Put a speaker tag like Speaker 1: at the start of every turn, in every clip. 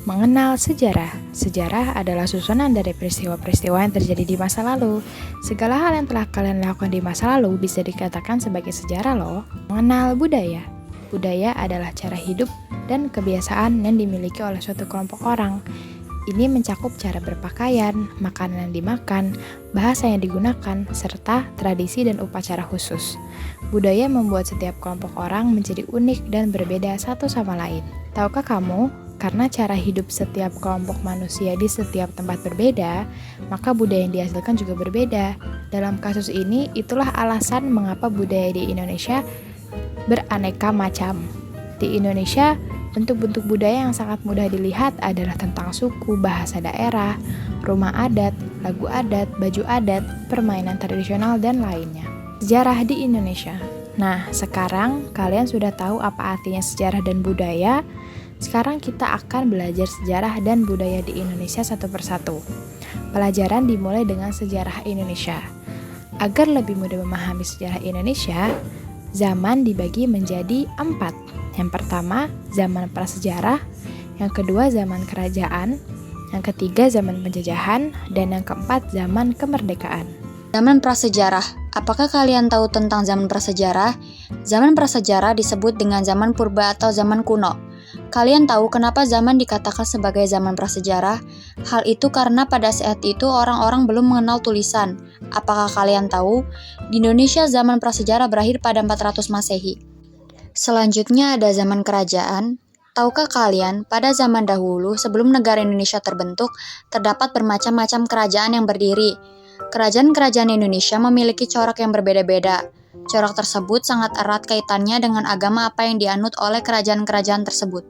Speaker 1: Mengenal sejarah. Sejarah adalah susunan dari peristiwa-peristiwa yang terjadi di masa lalu. Segala hal yang telah kalian lakukan di masa lalu bisa dikatakan sebagai sejarah loh. Mengenal budaya. Budaya adalah cara hidup dan kebiasaan yang dimiliki oleh suatu kelompok orang. Ini mencakup cara berpakaian, makanan yang dimakan, bahasa yang digunakan, serta tradisi dan upacara khusus. Budaya membuat setiap kelompok orang menjadi unik dan berbeda satu sama lain. Tahukah kamu? Karena cara hidup setiap kelompok manusia di setiap tempat berbeda, maka budaya yang dihasilkan juga berbeda. Dalam kasus ini, itulah alasan mengapa budaya di Indonesia beraneka macam. Di Indonesia, bentuk-bentuk budaya yang sangat mudah dilihat adalah tentang suku, bahasa daerah, rumah adat, lagu adat, baju adat, permainan tradisional, dan lainnya. Sejarah di Indonesia. Nah, sekarang kalian sudah tahu apa artinya sejarah dan budaya. Sekarang kita akan belajar sejarah dan budaya di Indonesia satu persatu. Pelajaran dimulai dengan sejarah Indonesia. Agar lebih mudah memahami sejarah Indonesia, zaman dibagi menjadi 4. Yang pertama, zaman prasejarah. Yang kedua, zaman kerajaan. Yang ketiga, zaman penjajahan. Dan yang keempat, zaman kemerdekaan.
Speaker 2: Zaman prasejarah. Apakah kalian tahu tentang zaman prasejarah? Zaman prasejarah disebut dengan zaman purba atau zaman kuno. Kalian tahu kenapa zaman dikatakan sebagai zaman prasejarah? Hal itu karena pada saat itu orang-orang belum mengenal tulisan. Apakah kalian tahu? Di Indonesia zaman prasejarah berakhir pada 400 Masehi. Selanjutnya ada zaman kerajaan. Tahukah kalian, pada zaman dahulu sebelum negara Indonesia terbentuk, terdapat bermacam-macam kerajaan yang berdiri. Kerajaan-kerajaan Indonesia memiliki corak yang berbeda-beda. Corak tersebut sangat erat kaitannya dengan agama apa yang dianut oleh kerajaan-kerajaan tersebut.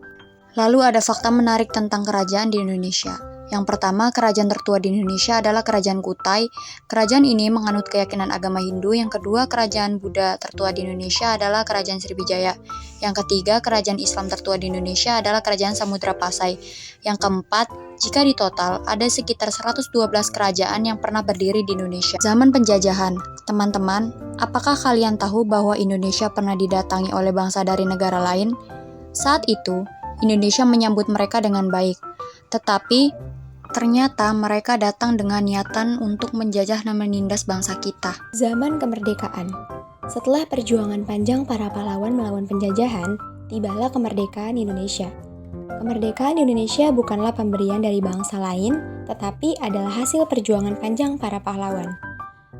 Speaker 2: Lalu ada fakta menarik tentang kerajaan di Indonesia. Yang pertama, kerajaan tertua di Indonesia adalah Kerajaan Kutai. Kerajaan ini menganut keyakinan agama Hindu. Yang kedua, kerajaan Buddha tertua di Indonesia adalah Kerajaan Sriwijaya. Yang ketiga, kerajaan Islam tertua di Indonesia adalah Kerajaan Samudra Pasai. Yang keempat, jika ditotal, ada sekitar 112 kerajaan yang pernah berdiri di Indonesia. Zaman penjajahan. Teman-teman, apakah kalian tahu bahwa Indonesia pernah didatangi oleh bangsa dari negara lain? Saat itu, Indonesia menyambut mereka dengan baik. Tetapi, ternyata mereka datang dengan niatan untuk menjajah dan menindas bangsa kita.
Speaker 3: Zaman kemerdekaan. Setelah perjuangan panjang para pahlawan melawan penjajahan, tibalah kemerdekaan Indonesia. Kemerdekaan Indonesia bukanlah pemberian dari bangsa lain, tetapi adalah hasil perjuangan panjang para pahlawan.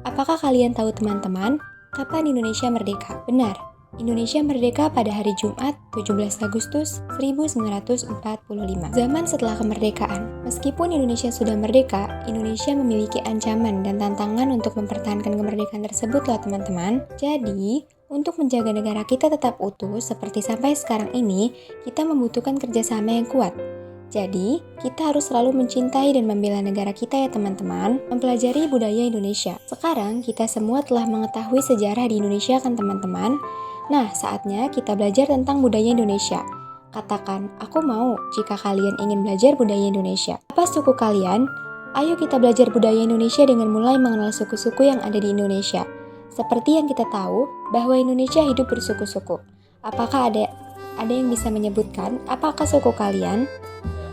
Speaker 3: Apakah kalian tahu teman-teman, kapan Indonesia merdeka? Benar, Indonesia merdeka pada hari Jumat 17 Agustus 1945. Zaman setelah kemerdekaan. Meskipun Indonesia sudah merdeka, Indonesia memiliki ancaman dan tantangan untuk mempertahankan kemerdekaan tersebut loh teman-teman. Jadi, untuk menjaga negara kita tetap utuh seperti sampai sekarang ini, kita membutuhkan kerjasama yang kuat. Jadi, kita harus selalu mencintai dan membela negara kita ya teman-teman, mempelajari budaya Indonesia. Sekarang, kita semua telah mengetahui sejarah di Indonesia kan teman-teman? Nah, saatnya kita belajar tentang budaya Indonesia. Katakan, aku mau jika kalian ingin belajar budaya Indonesia. Apa suku kalian? Ayo kita belajar budaya Indonesia dengan mulai mengenal suku-suku yang ada di Indonesia. Seperti yang kita tahu, bahwa Indonesia hidup bersuku-suku. Apakah ada yang bisa menyebutkan apakah suku kalian?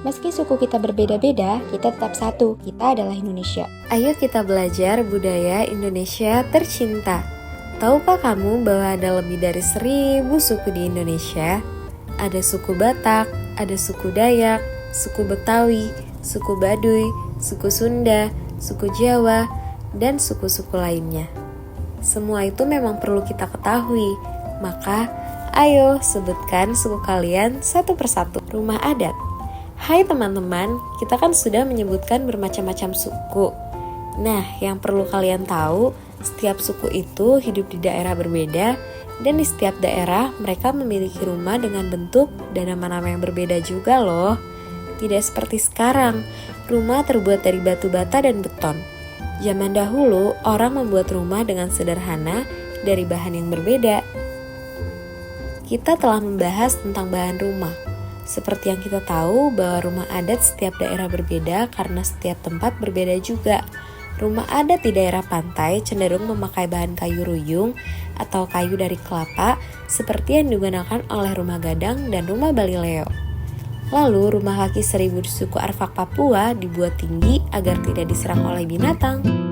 Speaker 3: Meski suku kita berbeda-beda, kita tetap satu, kita adalah Indonesia.
Speaker 4: Ayo kita belajar budaya Indonesia tercinta. Tahukah kamu bahwa ada lebih dari 1000 suku di Indonesia? Ada suku Batak, ada suku Dayak, suku Betawi, suku Baduy, suku Sunda, suku Jawa, dan suku-suku lainnya. Semua itu memang perlu kita ketahui. Maka, ayo sebutkan suku kalian satu persatu. Rumah adat. Hai teman-teman, kita kan sudah menyebutkan bermacam-macam suku. Nah, yang perlu kalian tahu, setiap suku itu hidup di daerah berbeda Dan di setiap daerah mereka memiliki rumah dengan bentuk dan nama-nama yang berbeda juga loh. Tidak seperti sekarang, rumah terbuat dari batu bata dan beton. Zaman dahulu, orang membuat rumah dengan sederhana dari bahan yang berbeda. Kita telah membahas tentang bahan rumah. Seperti yang kita tahu bahwa rumah adat setiap daerah berbeda karena setiap tempat berbeda juga. Rumah adat di daerah pantai cenderung memakai bahan kayu ruyung atau kayu dari kelapa seperti yang digunakan oleh rumah Gadang dan rumah Balileo. Lalu rumah kaki seribu di suku Arfak Papua dibuat tinggi agar tidak diserang oleh binatang.